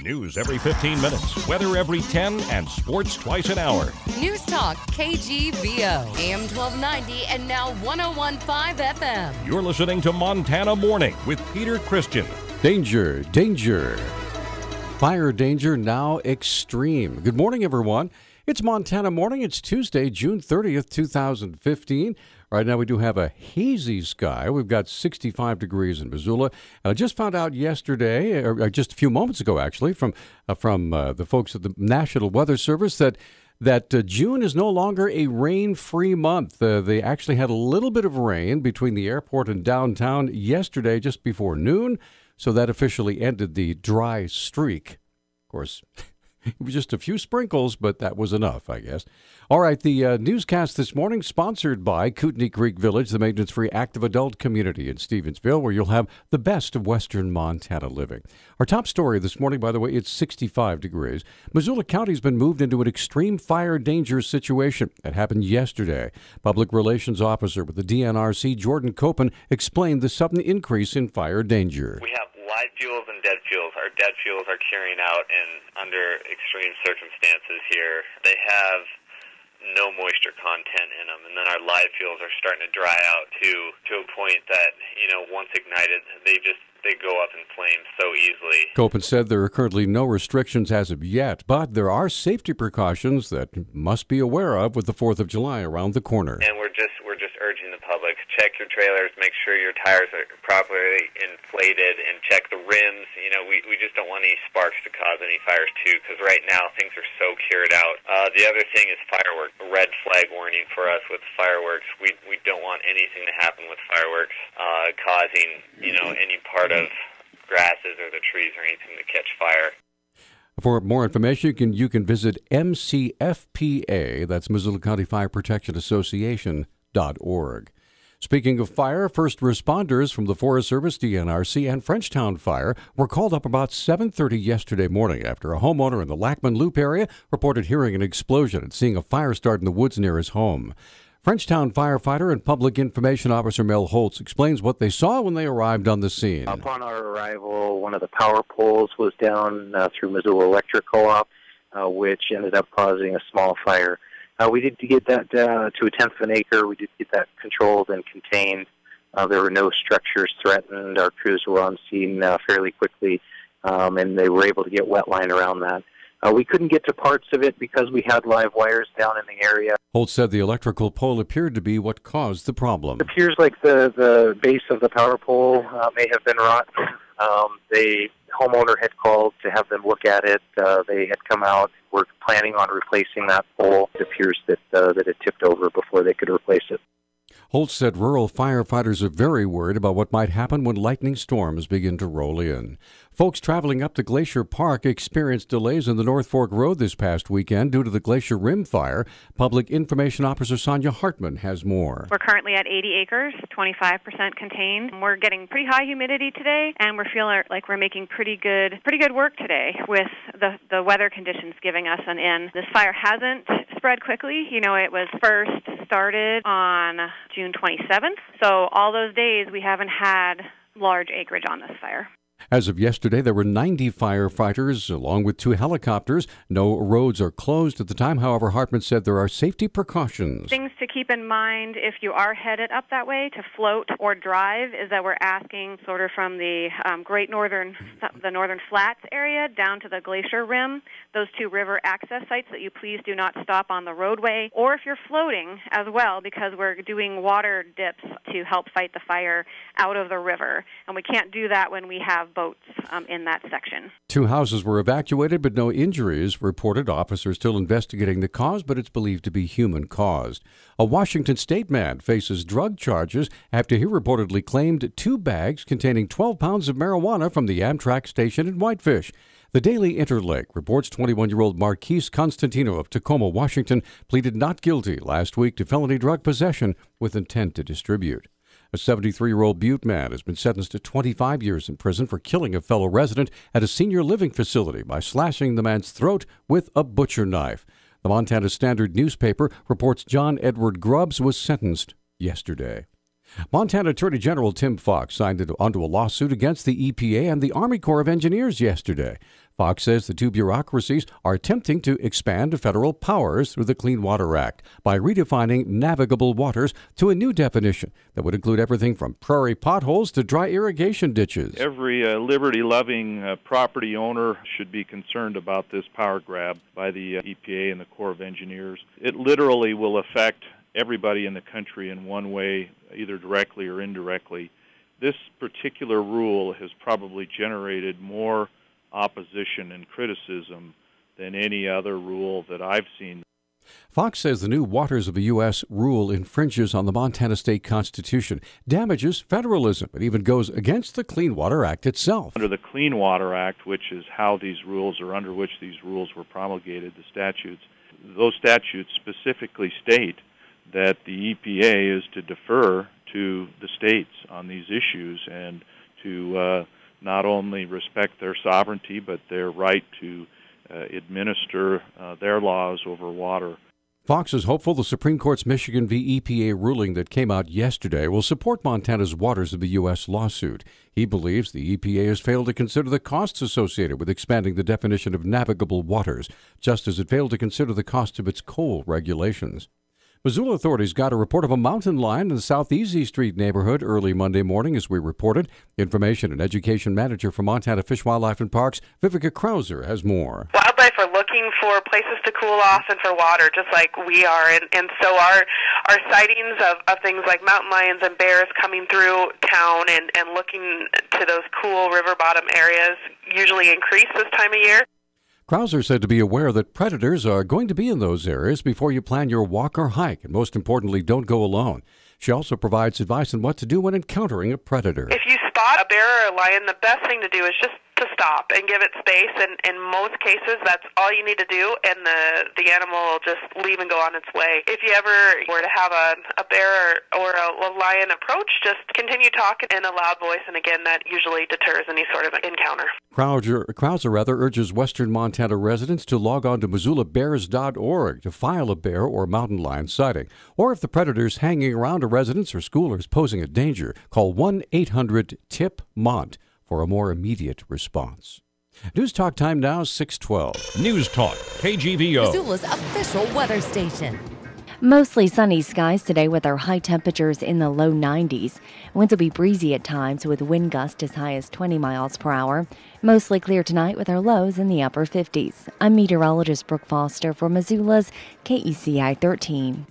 News every 15 minutes, weather every 10, and sports twice an hour. Newstalk, KGVO, AM 1290 and now 101.5 FM. You're listening to Montana Morning with Peter Christian. Danger, danger. Fire danger now extreme. Good morning, everyone. It's Montana Morning. It's Tuesday, June 30th, 2015. Right now we do have a hazy sky. We've got 65 degrees in Missoula. I just found out yesterday, or just a few moments ago actually, from the folks at the National Weather Service that June is no longer a rain-free month. They actually had a little bit of rain between the airport and downtown yesterday just before noon, so that officially ended the dry streak. Of course, it was just a few sprinkles, but that was enough, I guess. All right, the newscast this morning sponsored by Kootenai Creek Village, the maintenance-free active adult community in Stevensville, where you'll have the best of western Montana living. Our top story this morning, by the way, it's 65 degrees. Missoula County's been moved into an extreme fire danger situation. That happened yesterday. Public Relations Officer with the DNRC, Jordan Copen, explained the sudden increase in fire danger. We have live fuels and dead fuels. Our dead fuels are carrying out under extreme circumstances here. They have no moisture content in them, and then our live fuels are starting to dry out to a point that, once ignited, they go up in flames so easily. Copen said there are currently no restrictions as of yet, but there are safety precautions that must be aware of with the 4th of July around the corner. And we're just urging the public, check your trailers, make sure your tires are properly inflated, and check the rims. We just don't want any sparks to cause any fires too, because right now things are so cured out. The other thing is fireworks. A red flag warning for us with fireworks. We don't want anything to happen with fireworks causing any part of grasses or the trees or anything to catch fire. For more information, you can visit MCFPA, that's Missoula County Fire Protection Association.org. Speaking of fire, first responders from the Forest Service, DNRC, and Frenchtown Fire were called up about 7:30 yesterday morning after a homeowner in the Lackman Loop area reported hearing an explosion and seeing a fire start in the woods near his home. Frenchtown firefighter and public information officer Mel Holtz explains what they saw when they arrived on the scene. Upon our arrival, one of the power poles was down through Missoula Electric Co-op, which ended up causing a small fire. We did get that to a tenth of an acre. We did get that controlled and contained. There were no structures threatened. Our crews were on scene fairly quickly, and they were able to get wetline around that. We couldn't get to parts of it because we had live wires down in the area. Holtz said the electrical pole appeared to be what caused the problem. It appears like the base of the power pole may have been rotten. The homeowner had called to have them look at it. They had come out. We're planning on replacing that pole. It appears that it tipped over before they could replace it. Holtz said rural firefighters are very worried about what might happen when lightning storms begin to roll in. Folks traveling up to Glacier Park experienced delays in the North Fork Road this past weekend due to the Glacier Rim fire. Public Information Officer Sonia Hartman has more. We're currently at 80 acres, 25% contained. We're getting pretty high humidity today, and we're feeling like we're making pretty good work today with the weather conditions giving us an in. This fire hasn't spread quickly. It was first started on June 27th, so all those days we haven't had large acreage on this fire. As of yesterday, there were 90 firefighters along with 2 helicopters. No roads are closed at the time. However, Hartman said there are safety precautions. Things to keep in mind if you are headed up that way to float or drive is that we're asking sort of from the northern flats area down to the glacier rim, those 2 river access sites, that you please do not stop on the roadway, or if you're floating as well, because we're doing water dips to help fight the fire out of the river. And we can't do that when we have boats in that section. 2 houses were evacuated, but no injuries reported. Officers still investigating the cause, but it's believed to be human-caused. A Washington State man faces drug charges after he reportedly claimed 2 bags containing 12 pounds of marijuana from the Amtrak station in Whitefish. The Daily Interlake reports 21-year-old Marquise Constantino of Tacoma, Washington, pleaded not guilty last week to felony drug possession with intent to distribute. A 73-year-old Butte man has been sentenced to 25 years in prison for killing a fellow resident at a senior living facility by slashing the man's throat with a butcher knife. The Montana Standard newspaper reports John Edward Grubbs was sentenced yesterday. Montana Attorney General Tim Fox signed onto a lawsuit against the EPA and the Army Corps of Engineers yesterday. Fox says the two bureaucracies are attempting to expand federal powers through the Clean Water Act by redefining navigable waters to a new definition that would include everything from prairie potholes to dry irrigation ditches. Every liberty-loving property owner should be concerned about this power grab by the EPA and the Corps of Engineers. It literally will affect everybody in the country in one way, either directly or indirectly. This particular rule has probably generated more opposition and criticism than any other rule that I've seen. Fox says the new Waters of the U.S. rule infringes on the Montana state constitution, damages federalism, and even goes against the Clean Water Act itself. Under the Clean Water Act, which is how these rules, or under which these rules were promulgated, the statutes, those statutes specifically state that the EPA is to defer to the states on these issues and to not only respect their sovereignty, but their right to administer their laws over water. Fox is hopeful the Supreme Court's Michigan v. EPA ruling that came out yesterday will support Montana's Waters of the U.S. lawsuit. He believes the EPA has failed to consider the costs associated with expanding the definition of navigable waters, just as it failed to consider the cost of its coal regulations. Missoula authorities got a report of a mountain lion in the South Easy Street neighborhood early Monday morning, as we reported. Information and Education Manager for Montana Fish, Wildlife, and Parks, Vivica Krauser, has more. Wildlife are looking for places to cool off and for water, just like we are. And so our sightings of things like mountain lions and bears coming through town and looking to those cool river bottom areas usually increase this time of year. Krauser said to be aware that predators are going to be in those areas before you plan your walk or hike, and most importantly, don't go alone. She also provides advice on what to do when encountering a predator. If you spot a bear or a lion, the best thing to do is just to stop and give it space, and in most cases that's all you need to do, and the animal will just leave and go on its way. If you ever were to have a bear or a lion approach, just continue talking in a loud voice, and again, that usually deters any sort of encounter. Krauser urges Western Montana residents to log on to MissoulaBears.org to file a bear or mountain lion sighting. Or if the predator's hanging around a residence or school or is posing a danger, call 1-800-TIP-MONT for a more immediate response. News Talk time now, 6:12. Newstalk, KGVO. Missoula's official weather station. Mostly sunny skies today with our high temperatures in the low 90s. Winds will be breezy at times with wind gusts as high as 20 miles per hour. Mostly clear tonight with our lows in the upper 50s. I'm meteorologist Brooke Foster for Missoula's KECI 13.